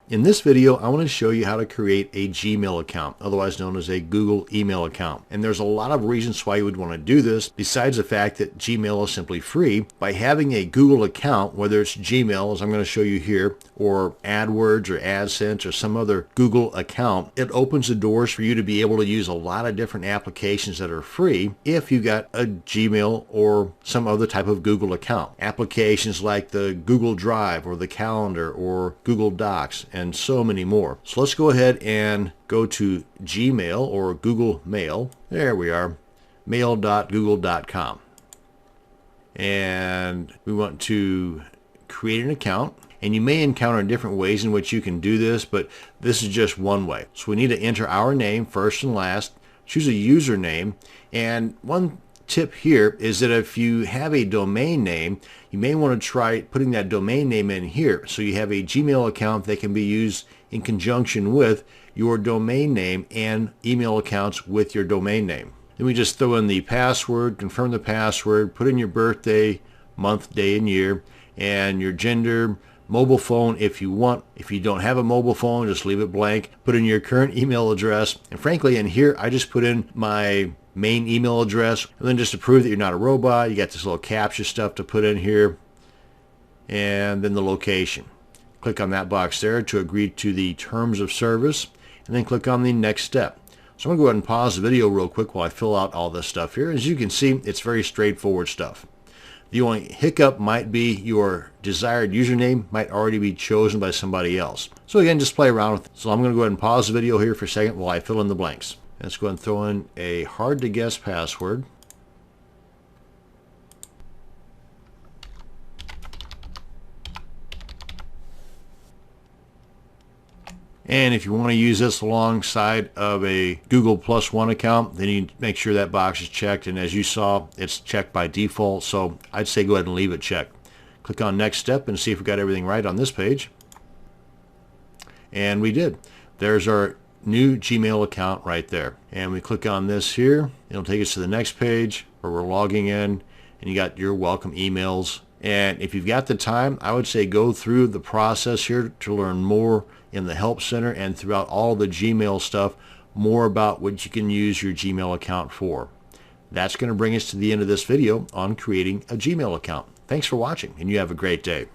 In this video, I want to show you how to create a Gmail account, otherwise known as a Google email account. And there's a lot of reasons why you would want to do this, besides the fact that Gmail is simply free. By having a Google account, whether it's Gmail, as I'm going to show you here, or AdWords or AdSense or some other Google account, it opens the doors for you to be able to use a lot of different applications that are free if you got a Gmail or some other type of Google account. Applications like the Google Drive or the Calendar or Google Docs and so many more. So let's go ahead and go to Gmail or Google Mail. There we are, mail.google.com. And we want to create an account. And you may encounter different ways in which you can do this, but this is just one way. So we need to enter our name first and last, choose a username, and one tip here is that if you have a domain name, you may want to try putting that domain name in here. So you have a Gmail account that can be used in conjunction with your domain name and email accounts with your domain name. Then we just throw in the password, confirm the password, put in your birthday, month, day, and year, and your gender, mobile phone if you want. If you don't have a mobile phone, just leave it blank. Put in your current email address. And frankly, in here, I just put in my main email address. And then just to prove that you're not a robot, you got this little CAPTCHA stuff to put in here. And then the location. Click on that box there to agree to the terms of service. And then click on the next step. So I'm going to go ahead and pause the video real quick while I fill out all this stuff here. As you can see, it's very straightforward stuff. The only hiccup might be your desired username might already be chosen by somebody else. So again, just play around with it. So I'm going to go ahead and pause the video here for a second while I fill in the blanks. Let's go ahead and throw in a hard to guess password. And if you want to use this alongside of a Google +1 account, then you make sure that box is checked. And as you saw, it's checked by default. So I'd say go ahead and leave it checked. Click on next step and see if we got everything right on this page. And we did. There's our new Gmail account right there. And we click on this here. It'll take us to the next page where we're logging in. And you got your welcome emails. And if you've got the time, I would say go through the process here to learn more in the Help Center and throughout all the Gmail stuff, more about what you can use your Gmail account for. That's going to bring us to the end of this video on creating a Gmail account. Thanks for watching, and you have a great day.